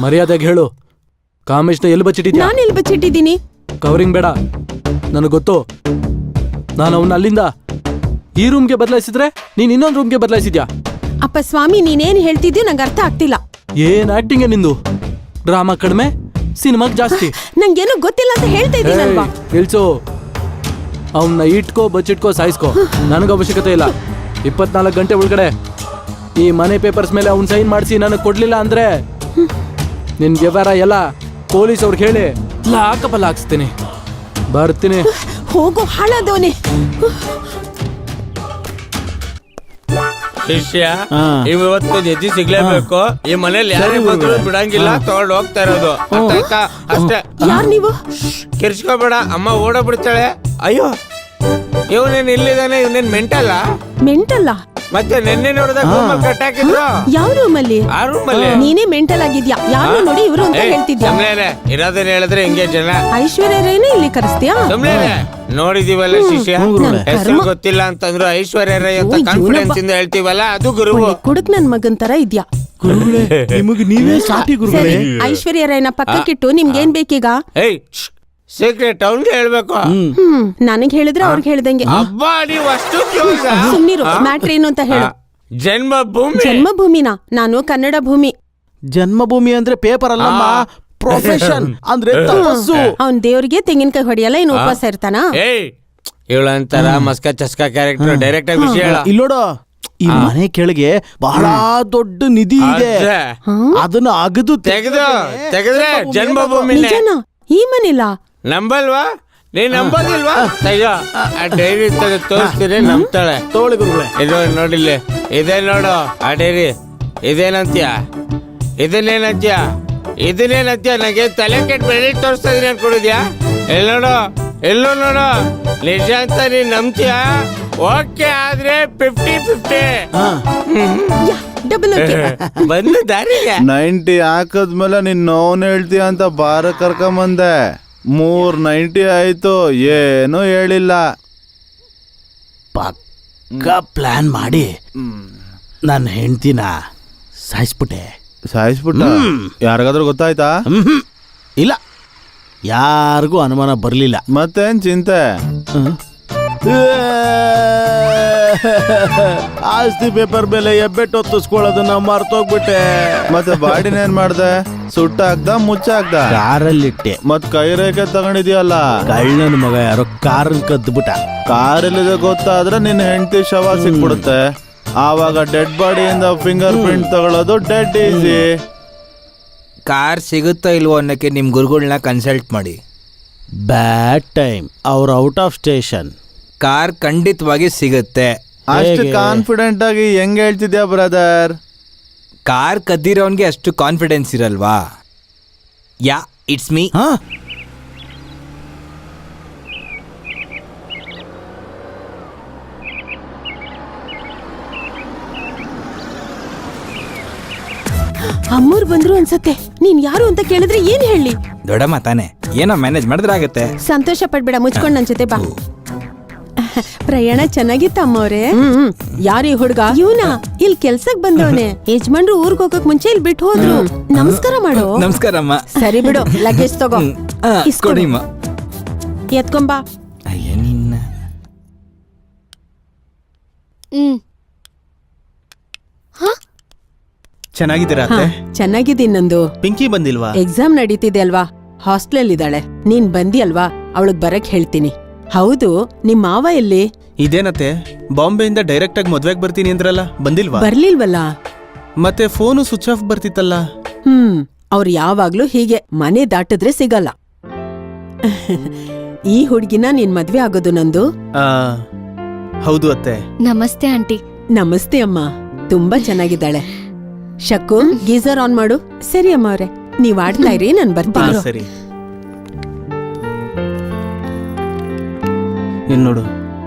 ಮರ್ಯಾದೆಗೆ ಹೇಳು, ಕಾಮೇಶ್ನ ಎಲ್ಲಿ ಬಚ್ಚಿಟ್ಟಿದ್ಯಾ? ನಾನು ಎಲ್ಲಿ ಬಚ್ಚಿಟ್ಟಿದ್ದೀನಿ? ಕವರಿಂಗ್ ಬೇಡ, ನನಗೆ ಗೊತ್ತು. ನಾನು ಅವನ್ನ ಅಲ್ಲಿಂದ ಈ ರೂಮ್ಗೆ ಬದಲಾಯಿಸಿದ್ರೆ ನೀನ್ ಇನ್ನೊಂದು ರೂಮ್ಗೆ ಬದಲಾಯಿಸಿದ್ಯಾ? ಅಪ್ಪ ಸ್ವಾಮಿ, ನೀನೇನ್ ಹೇಳ್ತಿದ್ಯೋ ನಂಗೆ ಅರ್ಥ ಆಗ್ತಿಲ್ಲ. ಏನ್ ಆಕ್ಟಿಂಗ್ ನಿಂದು? ಡ್ರಾಮಾ ಕಡಿಮೆ, ಸಿನಿಮಾಗ್ ಜಾಸ್ತಿ. ನಂಗೇನು ಗೊತ್ತಿಲ್ಲ ಅಂತ ಹೇಳ್ತಾ ಇದ್ದೀನಲ್ವಾ? ಇಳ್ಸು, ಅವನ್ನ ಇಟ್ಕೋ, ಬಚ್ಚಿಟ್ಕೋ, ಸಾಯಿಸ್ಕೋ, ನನಗೆ ಅವಶ್ಯಕತೆ ಇಲ್ಲ. 24 ಗಂಟೆ ಒಳಗಡೆ ಈ ಮನೆ ಪೇಪರ್ಸ್ ಮೇಲೆ ಅವ್ನು ಸೈನ್ ಮಾಡಿಸಿ ನನಗೆ ಕೊಡ್ಲಿಲ್ಲ ಅಂದ್ರೆ ನಿನ್ ವ್ಯವಹಾರ ಎಲ್ಲ ಪೊಲೀಸ್ ಅವ್ರಿಗೆ ಹೇಳಿ ಲಾಕಬಲ್ಲ ಹಾಕ್ಸ್ತೀನಿ. ಬರ್ತೀನಿ. ಹೋಗೋ ಹಾಳಾದವನೇ. ಶಿಷ್ಯ, ಇವತ್ತು ಜಜ್ಜಿ ಸಿಗ್ಲೇಬೇಕು. ಈ ಮನೇಲಿ ಯಾರೇ ಬಂದ್ರು ಬಿಡಂಗಿಲ್ಲ, ತಗೊಂಡು ಹೋಗ್ತಾ ಇರೋದು. ಅಷ್ಟೇ. ಯಾರ್ ನೀವು? ಕಿರ್ಚ್ಕೋಬೇಡ, ಅಮ್ಮ ಓಡಬಿಡ್ತಾಳೆ. ಅಯ್ಯೋ, ಇವನೇನ್ ಇಲ್ಲಿದ್ದಾನೆ? ಇವನೇನ್ ಮೆಂಟಲ್ಲ? ಮೆಂಟಲ್ಲ? ಮತ್ತೆ ನೆನ್ನೆ ನೋಡಿದಾಗ ಕಟ್ಟಾಕಿದ್ರು. ಯಾವ ರೂಮಲ್ಲಿ? ಆ ರೂಮಲ್ಲಿ. ನೀನೇ ಮೆಂಟಲ್ ಆಗಿದ್ಯಾ? ಯಾರು ನೋಡಿ ಇವ್ರು ಅಂತ ಹೇಳ್ತಿದ್ಯಾ? ಇರೋದನ್ನ ಹೇಳಿದ್ರೆ ಹಿಂಗೆ ಜನ. ಐಶ್ವರ್ಯ ರೈನೇ ಇಲ್ಲಿ ಕರೆಸ್ತೀಯಾ? ನೋಡಿದೀವಲ್ಲ ಶಿಷ್ಯ, ಹೆಸರು ಗೊತ್ತಿಲ್ಲ ಅಂತಂದ್ರು ಐಶ್ವರ್ಯ ರೈ ಅಂತ ಕಾನ್ಫಿಡೆನ್ಸ್ ಇಂದ ಹೇಳ್ತೀವಲ್ಲ, ಅದು ಗುರು. ಕುಡುಕ್ ನನ್ ಮಗನ್ ತರ ಇದ್ಯಾ? ನಿಮಗೆ ನೀವೇ ಸಾಟಿ ಗುರುಗಳೇ. ಐಶ್ವರ್ಯ ರೈನ ಪಕ್ಕಕ್ಕಿಟ್ಟು ನಿಮ್ಗೇನ್ ಬೇಕೀಗ? ಸೀಕ್ರೆಟ್ ಅವ್ನ್ಗೆ ಹೇಳ್ಬೇಕು. ನನಗ್ ಹೇಳಿದ್ರೆ ಅವ್ರಿಗೆ ಹೇಳ್ದಂಗೆ. ಅಬ್ಬಾ, ನೀವು ಅಷ್ಟು ಕ್ಲೋಸ್? ಸುಮ್ನಿರು, ಮ್ಯಾಟ್ರ್ ಏನು ಅಂತ ಹೇಳು. ಜನ್ಮಭೂಮಿ. ಜನ್ಮಭೂಮಿನ? ನಾನು ಕನ್ನಡ ಭೂಮಿ. ಜನ್ಮಭೂಮಿ ಅಂದ್ರೆ ಪೇಪರ್ ಅಲ್ಲಮ್ಮ, ಪ್ರೊಫೆಷನ್ ಅಂದ್ರೆ ತಪಸ್ಸು. ಅವ್ನ್ ದೇವ್ರಿಗೆ ತೆಂಗಿನಕಾಯಿ ಹೊಡಿಯಲ್ಲ, ಇನ್ನು ಉಪವಾಸ ಇರ್ತಾನ? ಇವಳಂತಾರ ಮಸ್ಕ ಚಸ್ಕ ಕ್ಯಾರೆಕ್ಟರ್ ಡೈರೆಕ್ಟ್ ಆಗಿ ವಿಷಯ ಹೇಳ. ಇಲ್ಲೋಡು, ಈ ಮನೆ ಕೆಳಗೆ ಬಹಳ ದೊಡ್ಡ ನಿಧಿ ಇದೆ, ಅದನ್ನ ಅಗದು ತೆಗೆದ್ರೆ ಜನ್ಮಭೂಮಿ. ನಿಜನಾ? ಈ ಮನಿಲ್ಲ? ನಂಬಲ್ವಾ? ನೀ ನಂಬೋದಿಲ್ವಾ? ತಗೋ, ಆ ಡೈರಿ ತೆಗೆದು ತೋರಿಸ್ತೀನಿ, ನಂಬ್ತಾಳೆ. ತೋಳಿ ಗುರುಗಳೇ. ಇದು ನೋಡಿಲ್ಲಿ, ಇದೇ ನೋಡು ಆ ಡೈರಿ. ಇದೇನಂತ್ಯ? ಇದನ್ನೇನಂತ್ಯ? ನಂಗೆ ತಲೆ ಕೆಟ್ಟ ಬೆಳಿ ತೋರಿಸ್ತಾ ಇದೀನಿ ಅನ್ಕೊಂಡಿದ್ಯಾ? ಎಲ್ಲೋ ನೋಡು, ನಿಜ ಅಂತ ನೀನ್ ನಂಬ್ತೀಯ? ಓಕೆ, ಆದ್ರೆ 50-50. ಬಂದು ದಾರಿಗೆ 90 ಹಾಕದ್ಮೇಲೆ ನೀನ್ ನೋನ್ ಹೇಳ್ತೀಯ ಅಂತ ಬಾರ ಕರ್ಕೊಂಬಂದೆ. 390 ಆಯ್ತು, ಏನು ಹೇಳಿಲ್ಲ. ಪಕ್ಕ ಪ್ಲಾನ್ ಮಾಡಿ ನನ್ನ ಹೆಂಡ್ತಿನ ಸಾಯಿಸ್ಬಿಟ್ಟೆ. ಯಾರಿಗಾದ್ರೂ ಗೊತ್ತಾಯ್ತಾ? ಇಲ್ಲ, ಯಾರಿಗೂ ಅನುಮಾನ ಬರ್ಲಿಲ್ಲ. ಮತ್ತೇನ್ ಚಿಂತೆ? ಆಸ್ತಿ ಪೇಪರ್ ಬೆಲೆ ಎಬ್ಬೆಟ್ಟು ಹೊತ್ತಿಸ್ಕೊಳ್ಳೋದನ್ನ ಮರ್ತೋಗ್ಬಿಟ್ಟೆ. ಮತ್ತೆ ಬಾಡಿನೇನ್ ಮಾಡ್ದೆ? ಸುಟ್ಟಾಕ್ದ, ಮುಚ್ಚಾಕ್ದ? ಕಾರಲ್ಲಿಟ್ಟೆ. ಮತ್ ಕೈ ರೇಖೆ ತಗೊಂಡಿದ್ಯಲ್ಲ? ಕಳ್ಳನ ಮಗ ಯಾರೋ ಕಾರನ್ ಕದ್ಬಿಟ್ಟ. ಕಾರಲ್ಲಿದೆ ಗೊತ್ತಾದ್ರೆ ನಿನ್ನ ಹೆಂಡತಿ ಶವ ಸಿಕ್ಬಿಡುತ್ತೆ. ಆವಾಗ ಡೆಡ್ ಬಾಡಿಯಿಂದ ಫಿಂಗರ್ ಪ್ರಿಂಟ್ ತಗೊಳ್ಳೋದು ಡೆಡ್ ಈಸಿ. ಕಾರ್ ಸಿಗುತ್ತೋ ಇಲ್ವೋ ಅನ್ನಕ್ಕೆ ನಿಮ್ ಗುರುಗಳನ್ನ ಕನ್ಸಲ್ಟ್ ಮಾಡಿ. ಬ್ಯಾಡ್ ಟೈಮ್, ಅವ್ರು ಔಟ್ ಆಫ್ ಸ್ಟೇಷನ್. ಕಾರ್ ಖಂಡಿತವಾಗಿ ಸಿಗುತ್ತೆ. ಅಷ್ಟು ಕಾನ್ಫಿಡೆಂಟ್ ಆಗಿ ಹೆಂಗ್ ಹೇಳ್ತಿದ್ಯಾ ಬ್ರದರ್? ಕಾರ್ ಕದ್ದಿರೋನ್ಗೆ ಅಷ್ಟು ಕಾನ್ಫಿಡೆನ್ಸ್ ಇರಲ್ವಾ? Yeah, it's me. ಅಮ್ಮೋರ್ ಬಂದ್ರು ಅನ್ಸತ್ತೆ. ನೀನ್ ಯಾರು ಅಂತ ಕೇಳಿದ್ರೆ ಏನ್ ಹೇಳಿ? ದೊಡ್ಡಮ್ಮ ತಾನೆ, ಏನೋ ಮ್ಯಾನೇಜ್ ಮಾಡಿದ್ರೆ ಆಗತ್ತೆ. ಸಂತೋಷ ಪಡ್ಬೇಡ, ಮುಚ್ಕೊಂಡ್ ನನ್ ಜೊತೆ ಬಾ. ಪ್ರಯಾಣ ಚೆನ್ನಾಗಿತ್ತ ಅಮ್ಮವ್ರೆ? ಯಾರೀ ಹುಡ್ಗ? ಇವನಾ? ಇಲ್ಲಿ ಕೆಲ್ಸಕ್ ಬಂದವನೆ. ಯಜಮಾನ್ರು ಊರ್ಗ್ ಹೋಗಕ್ ಮುಂಚೆ ಇಲ್ಲಿ ಬಿಟ್ಟು ಹೋದ್ರು. ನಮಸ್ಕಾರ ಮಾಡು. ನಮಸ್ಕಾರಮ್ಮ. ಸರಿ ಬಿಡು, ಲಗೇಜ್ ತಗೋ. ಕೊಡಿಮ್ಮ. ಎತ್ಕೊಂಬಾ. ಅಯ್ಯ ನಿನ್ನ. ಚೆನ್ನಾಗಿದ್ದೀರಾ ಅತ್ತೆ? ಚೆನ್ನಾಗಿದ್ದೀನಿ ನಂದು. ಪಿಂಕಿ ಬಂದಿಲ್ವಾ? ಎಕ್ಸಾಮ್ ನಡೀತಿದೆ ಅಲ್ವಾ, ಹಾಸ್ಟೆಲ್ ಇದ್ದಾಳೆ. ನೀನ್ ಬಂದಿ ಅಲ್ವಾ, ಅವಳಗ್ ಬರಕ್ ಹೇಳ್ತೀನಿ. ಹೌದು, ನಿಮ್ ಮಾವ ಎಲ್ಲಿ? ಇದೇನತ್ತೆ, ಬಾಂಬೆಯಿಂದ ಡೈರೆಕ್ಟ್ ಆಗಿ ಮದ್ವೆಗ್ ಬರ್ತೀನಿ ಅಂದ್ರಲ್ಲ, ಬಂದಿಲ್ವಾ? ಬರ್ಲಿಲ್ವಲ್ಲ. ಮತ್ತೆ ಫೋನು ಸ್ವಿಚ್ ಆಫ್ ಬರ್ತಿತ್ತಲ್ಲ. ಅವ್ರು ಯಾವಾಗ್ಲೂ ಹೀಗೆ, ಮನೆ ದಾಟಿದ್ರೆ ಸಿಗಲ್ಲ. ಈ ಹುಡ್ಗಿನ ನೀನ್ ಮದ್ವೆ ಆಗೋದು ನಂದು? ಹೌದು ಅತ್ತೆ. ನಮಸ್ತೆ ಆಂಟಿ. ನಮಸ್ತೆ ಅಮ್ಮ, ತುಂಬಾ ಚೆನ್ನಾಗಿದ್ದಾಳೆ. ಶಕ್ಕು, ಗೀಸರ್ ಆನ್ ಮಾಡು. ಸರಿ ಅಮ್ಮ ಅವ್ರೆ, ನೀವ್ ಆಡ್ತಾ ಇರಿ, ನಾನ್ ಬರ್ತೀನಿ. ಸರಿ. ಇನ್ ನೋಡು,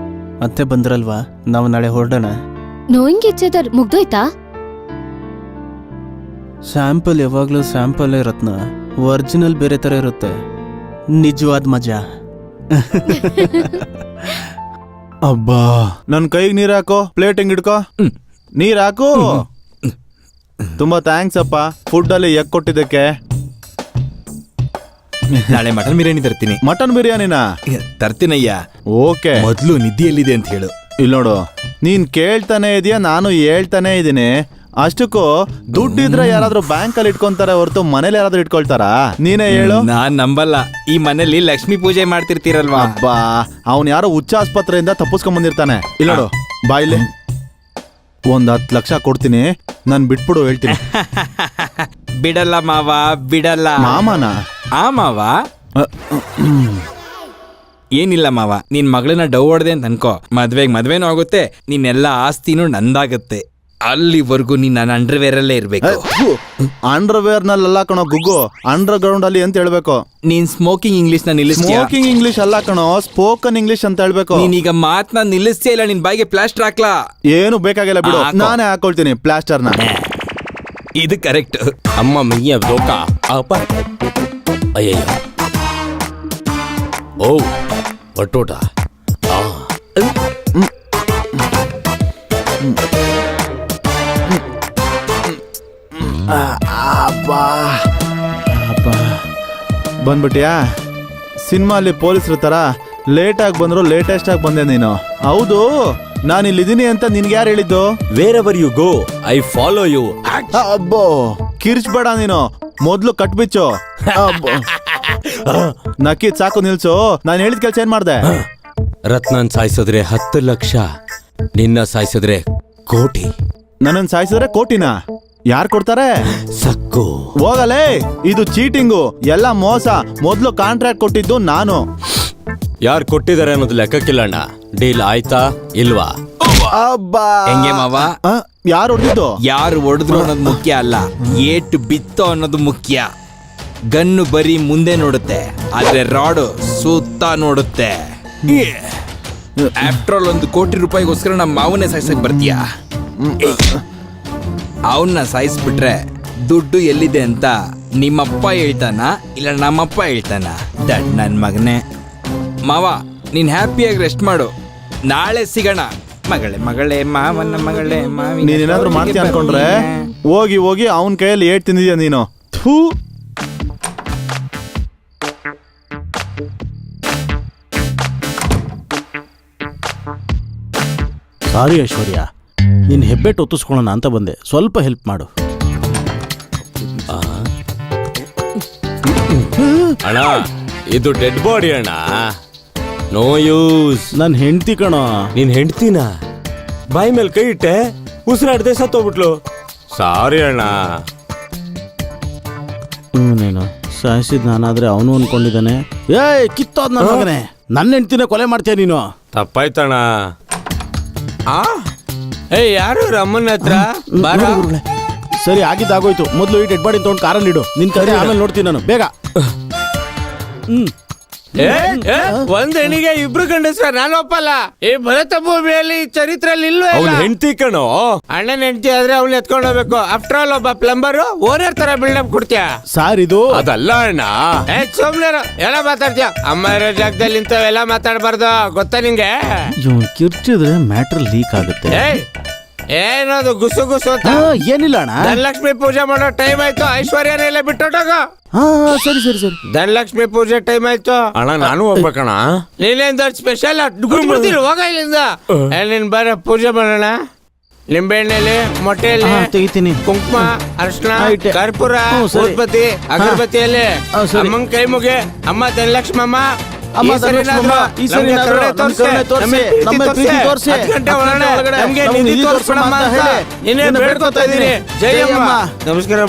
ಅತ್ತೆ ಬಂದ್ರಲ್ವಾ, ನಾವು ನಾಳೆ ಹೊರಡೋಣ. ನೋಯಿಂಗ್ ಇಚ್ಛೆದರ್ ಮುಗ್ದೋಯ್ತಾ? ಸ್ಯಾಂಪಲ್ ಯಾವಾಗ್ಲೂ ಸ್ಯಾಂಪಲ್ ರತ್ನ, ಒರಿಜಿನಲ್ ಬೇರೆ ತರ ಇರುತ್ತೆ. ನಿಜವಾದ ಮಜಾ. ಅಬ್ಬಾ, ನನ್ ಕೈಗೆ ನೀರ್ ಹಾಕೋ, ಪ್ಲೇಟ್ ಹಿಂಗ್ ಇಡ್ಕೋ. ನೀರ್ ಹಾಕು. ತುಂಬಾ ಥ್ಯಾಂಕ್ಸ್ ಅಪ್ಪ ಫುಡ್ ಅಲ್ಲಿ ಎಗ್ ಕೊಟ್ಟಿದ್ದಕ್ಕೆ. ನಾಳೆ ಮಟನ್ ಬಿರಿಯಾನಿ ತರ್ತೀನಿ. ಮಟನ್ ಬಿರಿಯಾನಿನ ತರ್ತೀನಯ್ಯ. ಓಕೆ. ಮೊದ್ಲು ನಿದ್ದೆ ಎಲ್ಲಿದೆ ಅಂತ ಹೇಳು. ಇಲ್ಲಿ ನೋಡು, ನೀನ್ ಕೇಳ್ತಾನೆ ಇದೀಯ, ನಾನು ಹೇಳ್ತಾನೆ ಇದೀನಿ. ಅಷ್ಟಕ್ಕೂ ದುಡ್ಡಿದ್ರೆ ಯಾರಾದ್ರೂ ಬ್ಯಾಂಕ್ ಅಲ್ಲಿ ಇಟ್ಕೊಂತಾರೆ ಹೊರತು ಮನೇಲಿ ಯಾರಾದ್ರೂ ಇಟ್ಕೊಳ್ತಾರಾ? ನೀನೇ ಹೇಳು. ನಾನ್ ನಂಬಲ್ಲ. ಈ ಮನೇಲಿ ಲಕ್ಷ್ಮೀ ಪೂಜೆ ಮಾಡ್ತಿರ್ತೀರಲ್ವಾ? ಅಬ್ಬಾ, ಅವನ್ ಯಾರೋ ಹುಚ್ಚ ಆಸ್ಪತ್ರೆಯಿಂದ ತಪ್ಪಿಸ್ಕೊಂಡ್ ಬಂದಿರ್ತಾನೆ. ಇಲ್ಲ ನೋಡು, ಬಾಯ್ಲಿ ಒಂದ್ 10 ಲಕ್ಷ ಕೊಡ್ತೀನಿ, ನಾನ್ ಬಿಟ್ಬಿಡು ಹೇಳ್ತೀನಿ. ಬಿಡಲ್ಲ ಮಾವ, ಬಿಡಲ್ಲ. ಮಾಮನ ಆ ಮಾವ ಏನಿಲ್ಲ ಮಾವ, ನಿನ್ ಮಗಳನ್ನ ಡವ್ ಹೊಡ್ದೆ ಅಂತ ಅನ್ಕೋ, ಮದ್ವೆನೂ ಆಗುತ್ತೆ, ನಿನ್ನೆಲ್ಲ ಆಸ್ತಿನೂ ನಂದಾಗತ್ತೆ. ಅಲ್ಲಿವರೆಗೂ ನೀನ್ ನನ್ನ ಅಂಡರ್ವೇರ್ ಅಲ್ಲೇ ಇರ್ಬೇಕು. ಅಂಡರ್ವೇರ್ ನಲ್ಲ ಕಣೋ ಗುಗ್ಗು, ಅಂಡರ್ ಗ್ರೌಂಡ್ ಅಲ್ಲಿ ಅಂತ ಹೇಳ್ಬೇಕು. ನೀನ್ ಸ್ಮೋಕಿಂಗ್ ಇಂಗ್ಲಿಷ್ ನ ನಿಲ್ಲಿಸ್ತೀಯ. ಸ್ಮೋಕಿಂಗ್ ಇಂಗ್ಲಿಷ್ ಅಲ್ಲ ಕಣೋ, ಸ್ಪೋಕನ್ ಇಂಗ್ಲಿಷ್ ಅಂತ ಹೇಳ್ಬೇಕು. ನೀನೀಗ ಮಾತ್ನ ನಿಲ್ಲಿಸ್ತೀಯ ಇಲ್ಲ, ನಿನ್ ಬಾಯಿಗೆ ಪ್ಲಾಸ್ಟರ್ ಹಾಕ್ಲಾ? ಏನು ಬೇಕಾಗಿಲ್ಲ ಬಿಡು, ಹಾಕೋ. ನಾನೇ ಹಾಕೊಳ್ತೀನಿ ಪ್ಲಾಸ್ಟರ್ನ. ಇದು ಕರೆಕ್ಟ್. ಅಮ್ಮ ಮೈಯ ದೋಕ ಅಪ್ಪ ಅಯ್ಯಯ್ಯ ಓ ಒಟ್ಟೋಟ ಬಂದ್ಬಿಟ್ಯಾ? ಸಿನಿಮಾಲಿ ಪೊಲೀಸರ ತರ ಲೇಟ್ ಆಗಿ ಬಂದ್ರು ಲೇಟೆಸ್ಟ್ ಆಗಿ ಬಂದೆ ನೀನು. ಹೌದು, ನಾನು ಇಲ್ಲಿದ್ದೀನಿ ಅಂತ ನಿನ್ಗೆ ಯಾರು ಹೇಳಿದ್ದು? Wherever you go I follow you. ಅಬ್ಬೋ, ಕಿರ್ಚ್ಬೇಡ ನೀನು, ಮೊದ್ಲು ಕಟ್ಬಿಚ್ಚು. ನಕ್ಕಿದ್ ಸಾಕು, ನಿಲ್ಸು. ನಾನು ಹೇಳಿದ ಕೆಲ್ಸ ಏನ್ ಮಾಡ್ದೆ? ರತ್ನನ್ ಸಾಯಿಸಿದ್ರೆ 10 ಲಕ್ಷ, ನಿನ್ನ ಸಾಯಿಸಿದ್ರೆ ಕೋಟಿ. ನನ್ನನ್ ಸಾಯಿಸಿದ್ರೆ ಕೋಟಿನ ಯಾರು ಕೊಡ್ತಾರೆ? ಸಕ್ಕು ಹೋಗಲೇ, ಇದು ಚೀಟಿಂಗು, ಎಲ್ಲ ಮೋಸ. ಮೊದ್ಲು ಕಾಂಟ್ರಾಕ್ಟ್ ಕೊಟ್ಟಿದ್ದು ನಾನು. ಯಾರು ಕೊಟ್ಟಿದ್ದಾರೆ ಅನ್ನೋದು ಲೆಕ್ಕಕ್ಕಿಲ್ಲ ಅಣ್ಣ. ಡೀಲ್ ಆಯ್ತಾ ಇಲ್ವಾ? ಅಬ್ಬಾ, ಹೆಂಗೆ ಮಾವ? ಯಾರು ಹೊಡೆದಿದ್ದು? ಯಾರು ಹೊಡೆದ್ರು ಅನ್ನೋದು ಮುಖ್ಯ ಅಲ್ಲ, ಏಟು ಬಿತ್ತೋ ಅನ್ನೋದು ಮುಖ್ಯ. ಗನ್ನು ಬರೀ ಮುಂದೆ ನೋಡುತ್ತೆ, ಆದ್ರೆ ರಾಡು ಸುತ್ತ ನೋಡುತ್ತೆ. ಆಫ್ಟರ್ ಆಲ್ 1 ಕೋಟಿ ರೂಪಾಯಿಗೋಸ್ಕರ ನಮ್ಮ ಮಾವನೇ ಸಾಯಿಸಕ್ ಬರ್ತೀಯ? ಅವನ್ನ ಸಾಯಿಸ್ಬಿಟ್ರೆ ದುಡ್ಡು ಎಲ್ಲಿದೆ ಅಂತ ನಿಮ್ಮಪ್ಪ ಹೇಳ್ತಾನ ಇಲ್ಲ ನಮ್ಮಪ್ಪ ಹೇಳ್ತಾನ? ದಡ್ ನನ್ ಮಗನೇ. ಮಾವ, ನೀನ್ ಹ್ಯಾಪಿಯಾಗಿ ರೆಸ್ಟ್ ಮಾಡು, ನಾಳೆ ಸಿಗೋಣ. ಮಗಳೇ ಮಾವನ ಮಗಳೇ ಮಾವಿನ ನೀನೇನಾದ್ರೂ ಮಾಡ್ತೀಯ ಅನ್ಕೊಂಡ್ರೆ ಹೋಗಿ ಹೋಗಿ ಅವನ ಕೈಯಲ್ಲಿ ಏಟ್ ತಿಂದಿದ್ಯಾ ನೀನು. ಥೂ. ಸಾರಿ ಐಶ್ವರ್ಯ, ನಿನ್ನ ಹೆಬ್ಬೆಟ್ಟು ಒತ್ತಿಸ್ಕೊಳ್ಳೋಣ ಅಂತ ಬಂದೆ, ಸ್ವಲ್ಪ ಹೆಲ್ಪ್ ಮಾಡು. ಅಣ್ಣ, ಇದು ಡೆಡ್ ಬಾಡಿ ಅಣ್ಣ, ನೋ ಯೂಸ್. ನನ್ನ ಹೆಂಡ್ತಿ ಕಣೋ. ನೀನ್ ಹೆಂಡ್ತಿನ ಬಾಯಿ ಮೇಲೆ ಕೈ ಇಟ್ಟೆ, ಉಸಿರಾಡದೆ ಸತ್ತೋಗ್ಬಿಟ್ಲು. ಸಾರಿ ಅಣ್ಣ. ನೀನು ಸಾಯಿಸಿದ್ ನಾನಾದ್ರೆ ಅವನು ಅನ್ಕೊಂಡಿದ್ದಾನೆ. ಏಯ್ ಕಿತ್ತೋದ್ ನನ್ನ ಮಗನೇ, ನನ್ನ ಹೆಂಡ್ತಿನ ಕೊಲೆ ಮಾಡ್ತೀಯ ನೀನು. ತಪ್ಪಾಯ್ತಣ್ಣ. ಯಾರು ರಮ್ಮನ ಹತ್ರ ಬಾರ. ಸರಿ, ಆಗಿದ್ದಾಗೋಯ್ತು. ಮೊದಲು ಈ ಡೆಡ್ ಬಾಡಿ ತಗೊಂಡು ಕಾರಲ್ಲಿ ಇಡು, ನಿನ್ ಕಡೆ ಆಮೇಲೆ ನೋಡ್ತೀನಿ ನಾನು. ಬೇಗ. ಒಂದ್ ಹೆಣ್ಣಿಗೆ 2 ಗಂಡಸ್ರ, ನಾನು ಒಪ್ಪಲ್ಲ. ಈ ಭರತ ಭೂಮಿಯಲ್ಲಿ ಚರಿತ್ರೆಯಲ್ಲಿ ಇಲ್ವೇ ಇಲ್ಲ. ಹೆಂಡತಿ ಕಣೋ, ಅಣ್ಣನ ಹೆಂಡತಿ ಆದ್ರೆ ಅವ್ನ ಎತ್ಕೊಂಡು ಹೋಗ್ಬೇಕು. ಆಫ್ಟರ್ ಆಲ್ ಒಬ್ಬ ಪ್ಲಂಬರ್ ಓನರ್ ತರ ಬಿಲ್ಡಪ್ ಕೊಡ್ತೀಯ. ಸಾರ್, ಇದು ಅದಲ್ಲ ಅಣ್ಣ. ಸುಮ್ನೆ ಎಲ್ಲ ಮಾತಾಡ್ತೀಯ. ಅಮ್ಮ ಇರೋ ಜಾಗದಲ್ಲಿ ಇಂಥವೆಲ್ಲ ಮಾತಾಡ್ಬಾರ್ದು, ಗೊತ್ತಾ ನಿಂಗೆ? ಇವನ್ ಕಿರ್ಚಿದ್ರೆ ಮ್ಯಾಟ್ರ್ ಲೀಕ್ ಆಗುತ್ತೆ. ಏನದು ಗುಸು ಗುಸು ಅಂತ? ಏನಿಲ್ಲ ಅಣ್ಣ, ಧನಲಕ್ಷ್ಮಿ ಪೂಜೆ ಮಾಡೋ ಟೈಮ್ ಆಯ್ತು. ಐಶ್ವರ್ಯನ ಎಲ್ಲ ಬಿಟ್ಟೋಗ. ಸರಿ ಸರಿ ಸರಿ. ಧನಲಕ್ಷ್ಮಿ ಪೂಜೆ ಟೈಮ್ ಆಯ್ತು. ಅಣ್ಣ, ನಾನು ಹೋಗ್ಬೇಕಣ್ಣ. ನೀನೇನ್ ಸ್ಪೆಷಲ್ ಹೋಗ ಇಲ್ಲಿಂದ. ನೀನ್ ಬರ ಪೂಜೆ ಮಾಡೋಣ. ನಿಂಬೆಣ್ಣೆಲಿ, ಮೊಟ್ಟೆಯಲ್ಲಿ ತೆಗಿತೀನಿ. ಕುಂಕುಮ, ಅರ್ಶನ, ಇಟ್ಟೆ. ಕರ್ಪೂರ, ಸರಿ. ಉತ್ಪತ್ತಿ, ಅಗರಬತ್ತಿಯಲ್ಲಿ ಸರಿ. ಅಮ್ಮನ್ ಕೈ ಮುಗಿ. ಅಮ್ಮ ಧನಲಕ್ಷ್ಮಮ್ಮ, ಅಮ್ಮ ಧನಲಕ್ಷ್ಮಮ್ಮ, ಈ ಸರಿ ಏನಾದ್ರು ನಮ್ ಕರುಣೆ ತೋರ್ಸಿ, ನಮ್ಮ ಪ್ರೀತಿ ತೋರ್ಸಿ. 10 ಗಂಟೆ ಒಳಗಡೆ ಒಳಗಡೆ ನಮ್ಗೆ ನಮ್ಗೆ ನಿಧಿ ನಿಧಿ ತೋರ್ಸ್ಬಿಡಮ್ಮ ಅಂತ ಹೇಳಿ ನಿನ್ನೆ ಬೇಡ್ಕೊತಾ ಇದೀನಿ. ಜೈ ಅಮ್ಮ. ನಮಸ್ಕಾರ.